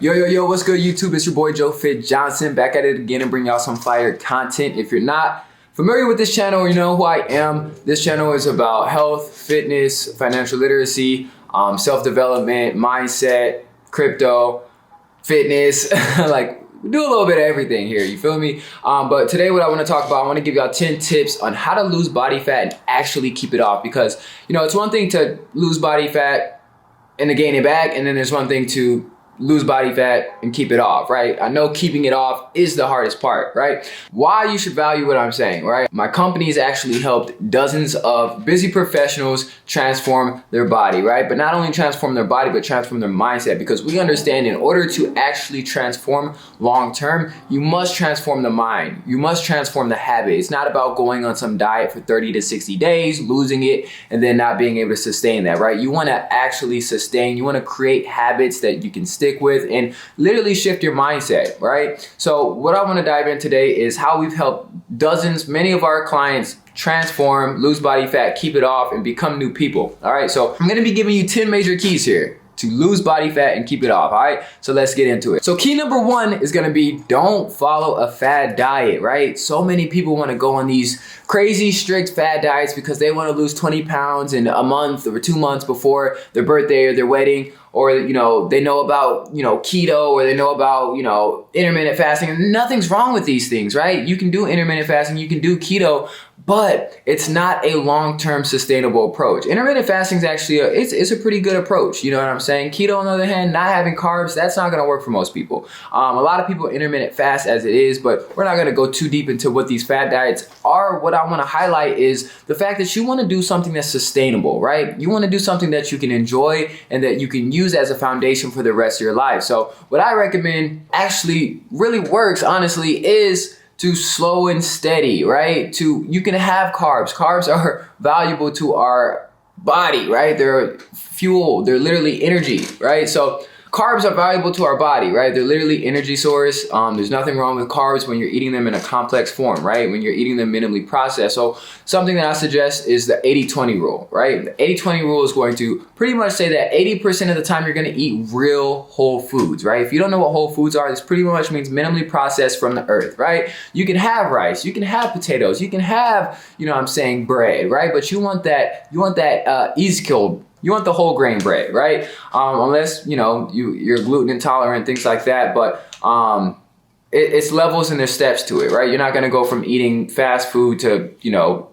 Yo, what's good YouTube? It's your boy Joe Fit Johnson back at it again and bring y'all some fire content. If you're not familiar with this channel, you know who I am. This channel is about health, fitness, financial literacy, self-development, mindset, crypto, fitness, like we do a little bit of everything here, you feel me? But today what I want to talk about, I want to give y'all 10 tips on how to lose body fat and actually keep it off, because you know, it's one thing to lose body fat and to gain it back, and then there's one thing to lose body fat and keep it off, right? I know keeping it off is the hardest part, right? Why you should value what I'm saying, right? My company has actually helped dozens of busy professionals transform their body, right? But not only transform their body, but transform their mindset, because we understand in order to actually transform long-term, you must transform the mind. You must transform the habit. It's not about going on some diet for 30 to 60 days, losing it, and then not being able to sustain that, right? You want to actually sustain, you want to create habits that you can stick with and literally shift your mindset, right? So what I want to dive in today is how we've helped many of our clients transform, lose body fat, keep it off, and become new people. All right, so I'm going to be giving you 10 major keys here to lose body fat and keep it off. All right, so let's get into it. So key number one is going to be don't follow a fad diet, right? So many people want to go on these crazy strict fad diets because they want to lose 20 pounds in a month or 2 months before their birthday or their wedding, or you know, they know about, you know, keto, or they know about, you know, intermittent fasting. And nothing's wrong with these things, right? You can do intermittent fasting, you can do keto, but it's not a long-term sustainable approach. Intermittent fasting is actually it's a pretty good approach. You know what I'm saying? Keto, on the other hand, not having carbs, that's not going to work for most people. A lot of people intermittent fast as it is, but we're not going to go too deep into what these fad diets are. What I want to highlight is the fact that you want to do something that's sustainable, right? You want to do something that you can enjoy and that you can use as a foundation for the rest of your life. So what I recommend actually really works, honestly, is to slow and steady, right? You can have carbs. Carbs are valuable to our body, right? They're fuel, they're literally energy, right? So carbs are valuable to our body, right? They're literally energy source. There's nothing wrong with carbs when you're eating them in a complex form, right? When you're eating them minimally processed. So something that I suggest is the 80-20 rule, right? The 80-20 rule is going to pretty much say that 80% of the time you're going to eat real whole foods, right? If you don't know what whole foods are, this pretty much means minimally processed from the earth, right? You can have rice, you can have potatoes, you can have, you know what I'm saying, bread, right? But you want that Ezekiel. You want the whole grain bread, right? Unless, you know, you're gluten intolerant, things like that. But it's levels and there's steps to it, right? You're not going to go from eating fast food to, you know,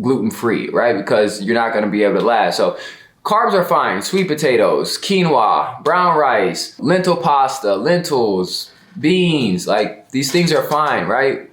gluten-free, right? Because you're not going to be able to last. So carbs are fine. Sweet potatoes, quinoa, brown rice, lentil pasta, lentils, beans. Like, these things are fine, right?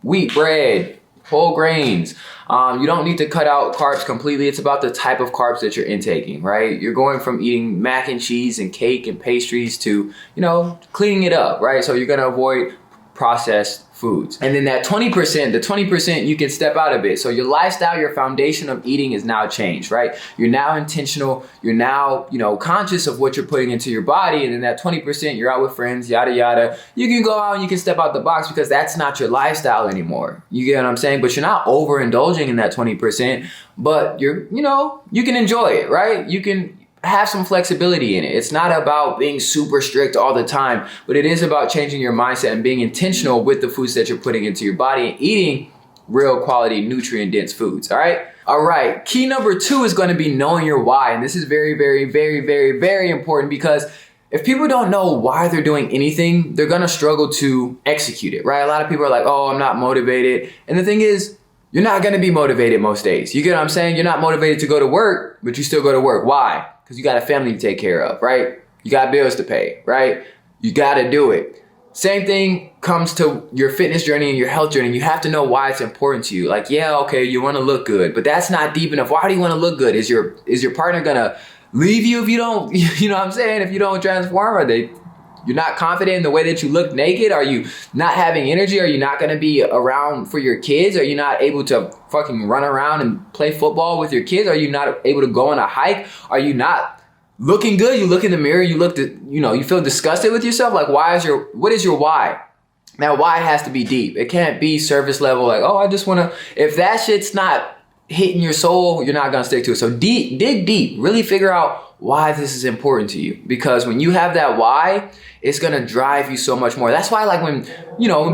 Wheat bread, whole grains. You don't need to cut out carbs completely. It's about the type of carbs that you're intaking, right? You're going from eating mac and cheese and cake and pastries to, you know, cleaning it up, right? So you're going to avoid processed foods. And then that 20%, the 20%, you can step out a bit. So your lifestyle, your foundation of eating is now changed, right? You're now intentional. You're now, you know, conscious of what you're putting into your body. And then that 20%, you're out with friends, yada, yada. You can go out and you can step out the box because that's not your lifestyle anymore. You get what I'm saying? But you're not overindulging in that 20%, but you're, you know, you can enjoy it, right? You can have some flexibility in it. It's not about being super strict all the time, but it is about changing your mindset and being intentional with the foods that you're putting into your body and eating real quality, nutrient dense foods. All right. All right. Key number two is going to be knowing your why. And this is very, very, very, very, very important, because if people don't know why they're doing anything, they're going to struggle to execute it, right? A lot of people are like, oh, I'm not motivated. And the thing is, you're not going to be motivated most days. You get what I'm saying? You're not motivated to go to work, but you still go to work. Why? Because you got a family to take care of, right? You got bills to pay, right? You got to do it. Same thing comes to your fitness journey and your health journey. You have to know why it's important to you. Like, yeah, okay, you want to look good, but that's not deep enough. Why do you want to look good? Is your partner going to leave you if you don't, you know what I'm saying? If you don't transform, you're not confident in the way that you look naked? Are you not having energy? Are you not going to be around for your kids? Are you not able to fucking run around and play football with your kids? Are you not able to go on a hike? Are you not looking good? You look in the mirror, you feel disgusted with yourself. Like, what is your why? That why has to be deep. It can't be surface level. Like, oh, I just want to, if that shit's not hitting your soul, you're not gonna stick to it. So dig deep, really figure out why this is important to you. Because when you have that why, it's gonna drive you so much more. That's why, like, when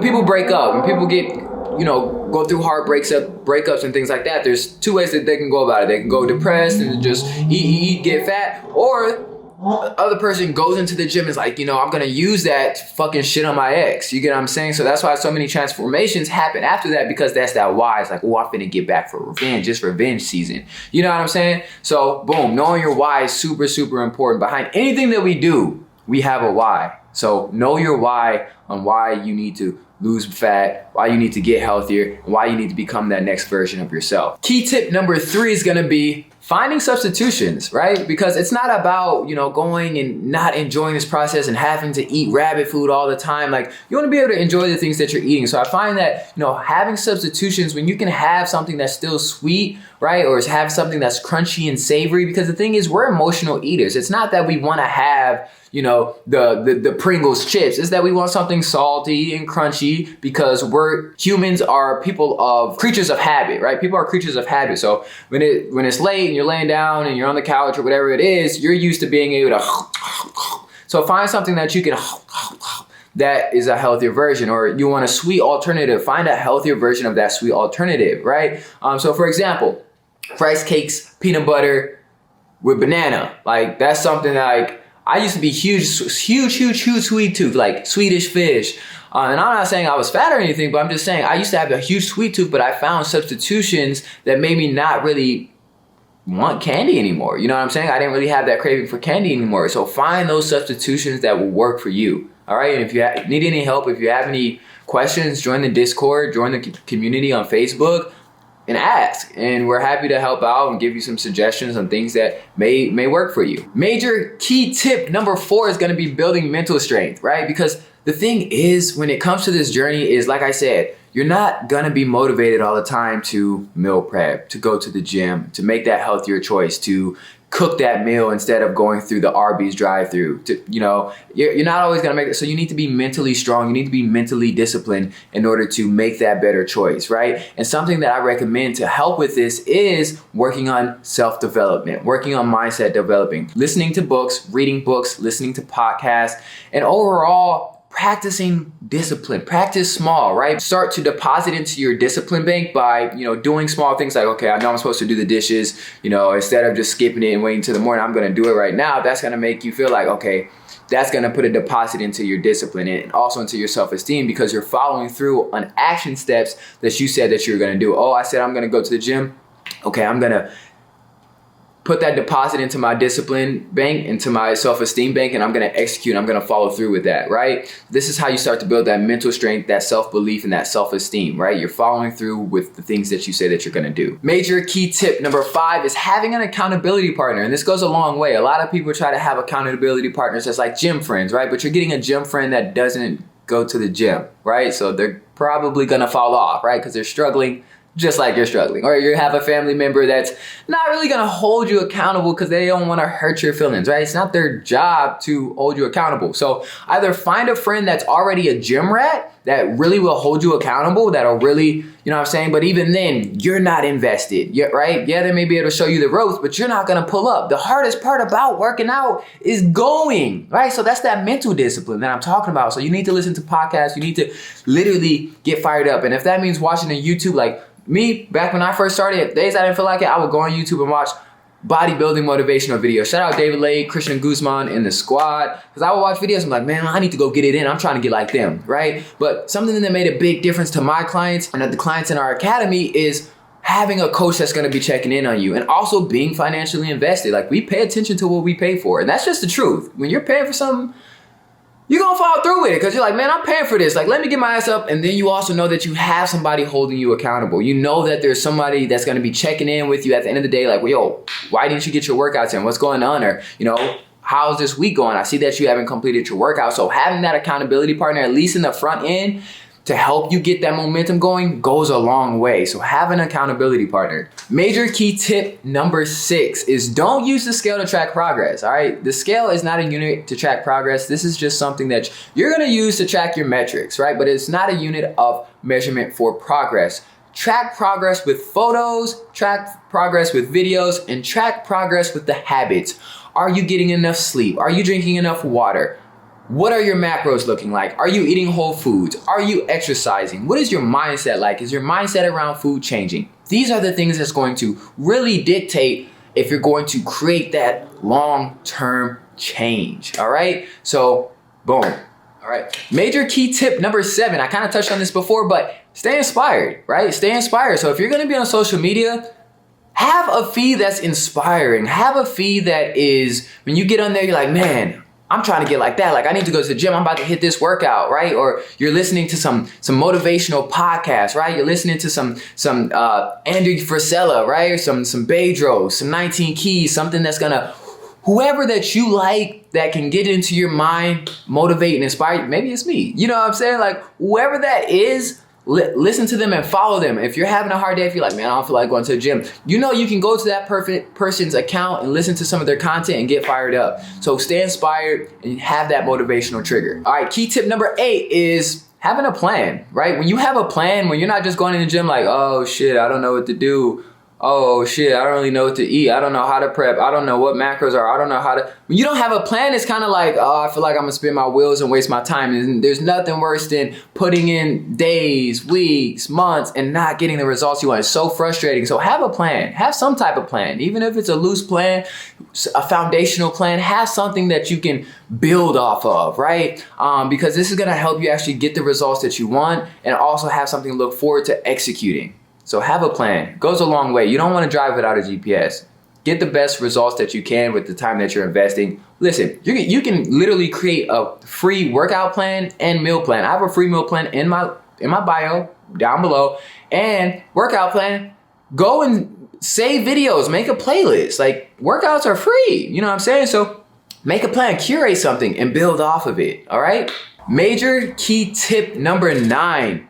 people break up, when people get, go through breakups and things like that, there's two ways that they can go about it. They can go depressed and just eat, get fat, or the other person goes into the gym and is like, I'm gonna use that fucking shit on my ex. You get what I'm saying? So that's why so many transformations happen after that, because that's that why. It's like, oh, I'm finna get back for revenge. It's revenge season. You know what I'm saying? So boom, knowing your why is super, super important. Behind anything that we do, we have a why. So know your why on why you need to lose fat, why you need to get healthier, and why you need to become that next version of yourself. Key tip number 3 is gonna be finding substitutions, right? Because it's not about, going and not enjoying this process and having to eat rabbit food all the time. Like, you wanna be able to enjoy the things that you're eating. So I find that, having substitutions, when you can have something that's still sweet, right? Or have something that's crunchy and savory, because the thing is, we're emotional eaters. It's not that we wanna have, the Pringles chips. It's that we want something salty and crunchy, because humans are creatures of habit, right? People are creatures of habit. So when it's late and you're laying down and you're on the couch or whatever it is, you're used to being able to. So find something that you can that is a healthier version, or you want a sweet alternative, find a healthier version of that sweet alternative, right? So for example, rice cakes, peanut butter with banana. Like, that's something like, I used to be huge sweet tooth, like Swedish fish. And I'm not saying I was fat or anything, but I'm just saying I used to have a huge sweet tooth, but I found substitutions that made me not really want candy anymore. You know what I'm saying? I didn't really have that craving for candy anymore. So find those substitutions that will work for you. All right. And if you need any help, if you have any questions, join the Discord, join the community on Facebook, and ask, and we're happy to help out and give you some suggestions on things that may work for you. Major key tip number 4 is going to be building mental strength, right? Because the thing is, when it comes to this journey, is, like I said, you're not gonna be motivated all the time to meal prep, to go to the gym, to make that healthier choice, to cook that meal instead of going through the Arby's drive-through. You're not always gonna make it. So you need to be mentally strong. You need to be mentally disciplined in order to make that better choice, right? And something that I recommend to help with this is working on self-development, working on mindset developing, listening to books, reading books, listening to podcasts, and overall practicing discipline. Practice small, right? Start to deposit into your discipline bank by, doing small things like, okay, I know I'm supposed to do the dishes, instead of just skipping it and waiting till the morning, I'm going to do it right now. That's going to make you feel like, okay, that's going to put a deposit into your discipline and also into your self-esteem, because you're following through on action steps that you said that you're going to do. Oh, I said I'm going to go to the gym. Okay, I'm going to put that deposit into my discipline bank, into my self-esteem bank, and I'm gonna execute, I'm gonna follow through with that, right? This is how you start to build that mental strength, that self-belief, and that self-esteem, right? You're following through with the things that you say that you're gonna do. Major key tip number 5 is having an accountability partner, and this goes a long way. A lot of people try to have accountability partners that's like gym friends, right? But you're getting a gym friend that doesn't go to the gym, right? So they're probably gonna fall off, right? Because they're struggling just like you're struggling. Or you have a family member that's not really gonna hold you accountable because they don't wanna hurt your feelings, right? It's not their job to hold you accountable. So either find a friend that's already a gym rat that really will hold you accountable, that'll really, you know what I'm saying? But even then, you're not invested, right? Yeah, they may be able to show you the ropes, but you're not gonna pull up. The hardest part about working out is going, right? So that's that mental discipline that I'm talking about. So you need to listen to podcasts. You need to literally get fired up. And if that means watching a YouTube, like me, back when I first started, days I didn't feel like it, I would go on YouTube and watch bodybuilding motivational videos. Shout out David Lay, Christian Guzman, and the squad. Because I would watch videos, I'm like, man, I need to go get it in. I'm trying to get like them, right? But something that made a big difference to my clients and the clients in our academy is having a coach that's gonna be checking in on you, and also being financially invested. Like, we pay attention to what we pay for. And that's just the truth. When you're paying for something, you're gonna follow through with it because you're like, man, I'm paying for this. Like, let me get my ass up. And then you also know that you have somebody holding you accountable. You know that there's somebody that's gonna be checking in with you at the end of the day. Like, well, yo, why didn't you get your workouts in? What's going on? Or, how's this week going? I see that you haven't completed your workout. So having that accountability partner, at least in the front end, to help you get that momentum going goes a long way. So have an accountability partner. Major key tip number 6 is don't use the scale to track progress, all right? The scale is not a unit to track progress. This is just something that you're gonna use to track your metrics, right? But it's not a unit of measurement for progress. track progress with photos, track progress with videos, and track progress with the habits. Are you getting enough sleep? Are you drinking enough water? What are your macros looking like? Are you eating whole foods? Are you exercising? What is your mindset like? Is your mindset around food changing? These are the things that's going to really dictate if you're going to create that long-term change, all right? So, boom. All right. Major key tip number 7. I kind of touched on this before, but stay inspired, right? Stay inspired. So if you're going to be on social media, have a feed that's inspiring. Have a feed that is, when you get on there, you're like, man, I'm trying to get like that. Like, I need to go to the gym. I'm about to hit this workout, right? Or you're listening to some motivational podcast, right? You're listening to some Andrew Frisella, right? Or some Bedros, some 19 Keys, something that's gonna, whoever that you like that can get into your mind, motivate and inspire you. Maybe it's me. You know what I'm saying? Like, whoever that is, listen to them and follow them. If you're having a hard day, if you're like, man, I don't feel like going to the gym, you know you can go to that perfect person's account and listen to some of their content and get fired up. So stay inspired and have that motivational trigger. All right, key tip number 8 is having a plan, right? When you have a plan, when you're not just going in the gym like, oh shit, I don't know what to do. Oh shit, I don't really know what to eat. I don't know how to prep. I don't know what macros are. I don't know how to. When you don't have a plan, it's kind of like, oh, I feel like I'm gonna spin my wheels and waste my time. And there's nothing worse than putting in days, weeks, months, and not getting the results you want. It's so frustrating. So have a plan. Have some type of plan. Even if it's a loose plan, a foundational plan, have something that you can build off of, right? Because this is gonna help you actually get the results that you want and also have something to look forward to executing. So have a plan. It goes a long way. You don't want to drive without a GPS. Get the best results that you can with the time that you're investing. Listen, you can literally create a free workout plan and meal plan. I have a free meal plan in my bio down below, and workout plan. Go and save videos, make a playlist. Like, workouts are free. You know what I'm saying? So make a plan, curate something, and build off of it. All right. Major key tip number 9.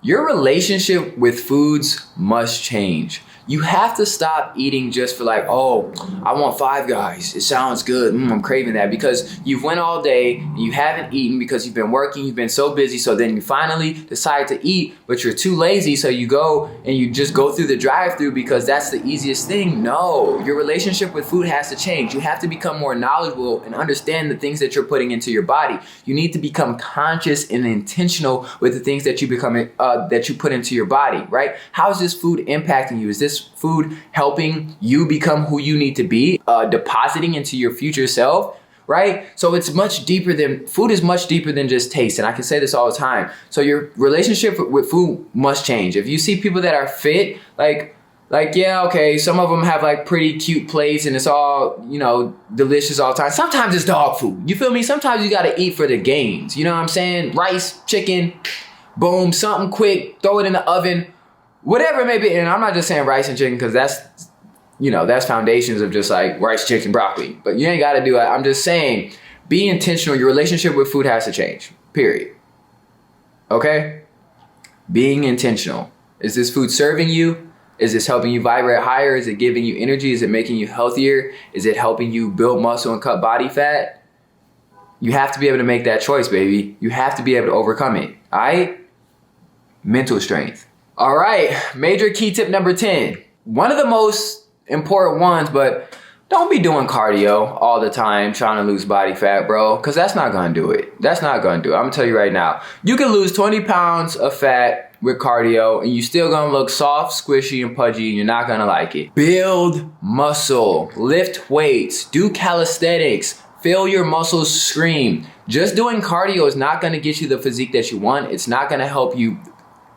Your relationship with foods must change. You have to stop eating just for like, oh, I want Five Guys. It sounds good. I'm craving that, because you've went all day and you haven't eaten because you've been working. You've been so busy. So then you finally decide to eat, but you're too lazy. So you go and you just go through the drive-through because that's the easiest thing. No, your relationship with food has to change. You have to become more knowledgeable and understand the things that you're putting into your body. You need to become conscious and intentional with the things that you put into your body, right? How is this food impacting you? Is this food helping you become who you need to be, depositing into your future self, right? So it's much deeper than, food is much deeper than just taste. And I can say this all the time. So your relationship with food must change. If you see people that are fit, like yeah, okay, some of them have like pretty cute plates and it's all, you know, delicious all the time. Sometimes it's dog food. You feel me? Sometimes you got to eat for the gains. You know what I'm saying? Rice, chicken, boom, something quick, throw it in the oven. Whatever it may be, and I'm not just saying rice and chicken because that's, you know, that's foundations of just like rice, chicken, broccoli. But you ain't got to do it. I'm just saying, be intentional. Your relationship with food has to change, period. Okay? Being intentional. Is this food serving you? Is this helping you vibrate higher? Is it giving you energy? Is it making you healthier? Is it helping you build muscle and cut body fat? You have to be able to make that choice, baby. You have to be able to overcome it, all right? Mental strength. All right, major key tip number 10. One of the most important ones, but don't be doing cardio all the time trying to lose body fat, bro, because that's not going to do it. That's not going to do it. I'm going to tell you right now. You can lose 20 pounds of fat with cardio and you're still going to look soft, squishy, and pudgy, and you're not going to like it. Build muscle. Lift weights. Do calisthenics. Feel your muscles scream. Just doing cardio is not going to get you the physique that you want. It's not going to help you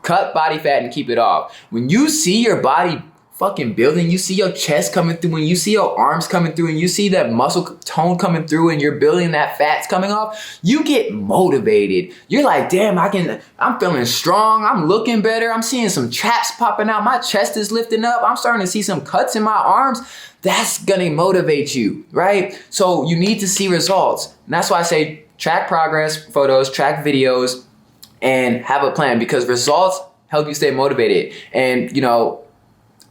cut body fat and keep it off. When you see your body fucking building, you see your chest coming through, when you see your arms coming through, and you see that muscle tone coming through, and you're building that fat's coming off, you get motivated. You're like, damn, I'm feeling strong. I'm looking better. I'm seeing some traps popping out. My chest is lifting up. I'm starting to see some cuts in my arms. That's gonna motivate you, right? So you need to see results. And that's why I say track progress, photos, track videos, and have a plan, because results help you stay motivated. And, you know,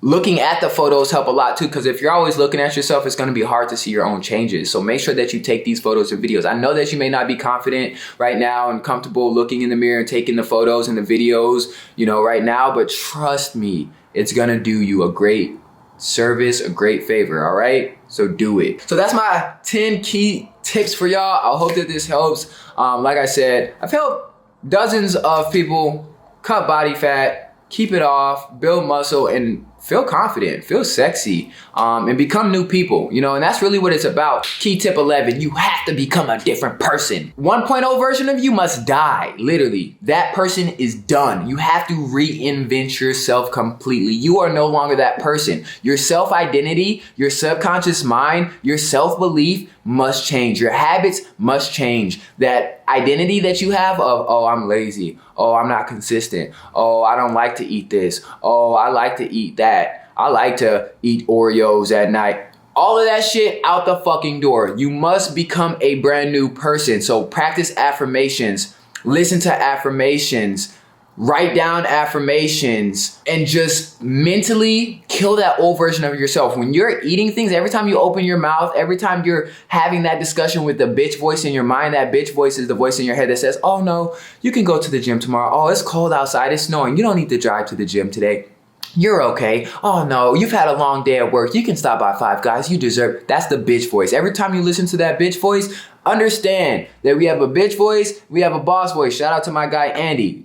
looking at the photos help a lot too, because if you're always looking at yourself, it's going to be hard to see your own changes. So make sure that you take these photos and videos. I know that you may not be confident right now and comfortable looking in the mirror and taking the photos and the videos, you know, right now, but trust me, it's going to do you a great service, a great favor. All right, so do it. So that's my 10 key tips for y'all. I hope that this helps. Like I said, I've helped dozens of people cut body fat, keep it off, build muscle, and feel confident, feel sexy, and become new people, you know, and that's really what it's about. Key tip 11, you have to become a different person. 1.0 version of you must die, literally. That person is done. You have to reinvent yourself completely. You are no longer that person. Your self-identity, your subconscious mind, your self-belief must change. Your habits must change. That identity that you have of, oh, I'm lazy. Oh, I'm not consistent. Oh, I don't like to eat this. Oh, I like to eat that. I like to eat Oreos at night. All of that shit out the fucking door. You must become a brand new person. So practice affirmations, listen to affirmations, write down affirmations, and just mentally kill that old version of yourself. When you're eating things, every time you open your mouth, every time you're having that discussion with the bitch voice in your mind, that bitch voice is the voice in your head that says, oh no, you can go to the gym tomorrow. Oh, it's cold outside, it's snowing. You don't need to drive to the gym today. You're okay. Oh no, you've had a long day at work. You can stop by Five Guys. You deserve. That's the bitch voice. Every time you listen to that bitch voice, understand that we have a bitch voice, we have a boss voice. Shout out to my guy Andy.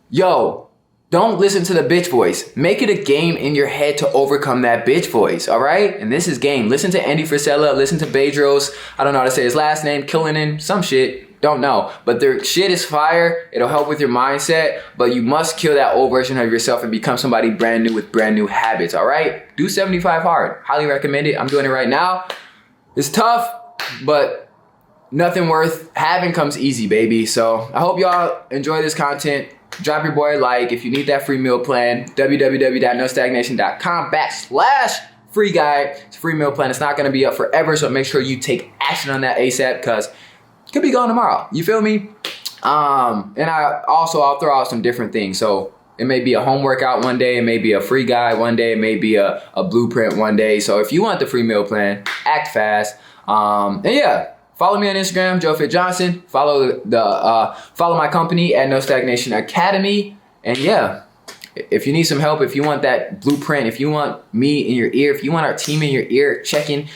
Yo, don't listen to the bitch voice. Make it a game in your head to overcome that bitch voice, all right? And this is game. Listen to Andy Frisella, listen to Bedros. I don't know how to say his last name, Killinen, some shit. Don't know, but their shit is fire. It'll help with your mindset, but you must kill that old version of yourself and become somebody brand new with brand new habits, all right? Do 75 hard. Highly recommend it. I'm doing it right now. It's tough, but nothing worth having comes easy, baby. So I hope y'all enjoy this content. Drop your boy a like. If you need that free meal plan, www.nostagnation.com/free guide. It's a free meal plan. It's not going to be up forever, so make sure you take action on that ASAP, because could be gone tomorrow. You feel me? And I'll throw out some different things. So it may be a home workout one day. It may be a free guide one day. It may be a blueprint one day. So if you want the free meal plan, act fast. And yeah, follow me on Instagram, Joe Fit Johnson. Follow follow my company at No Stagnation Academy. And yeah, if you need some help, if you want that blueprint, if you want me in your ear, if you want our team in your ear, checking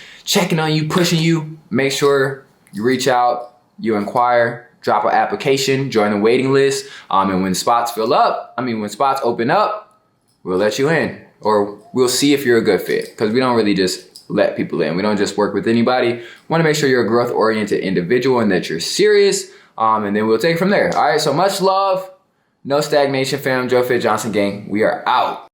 on you, pushing you, make sure you reach out. You inquire, drop an application, join the waiting list, and when spots when spots open up, we'll let you in, or we'll see if you're a good fit, because we don't really just let people in. We don't just work with anybody. We want to make sure you're a growth-oriented individual and that you're serious, and then we'll take it from there. All right, so much love. No stagnation, fam. Joe Fit Johnson gang. We are out.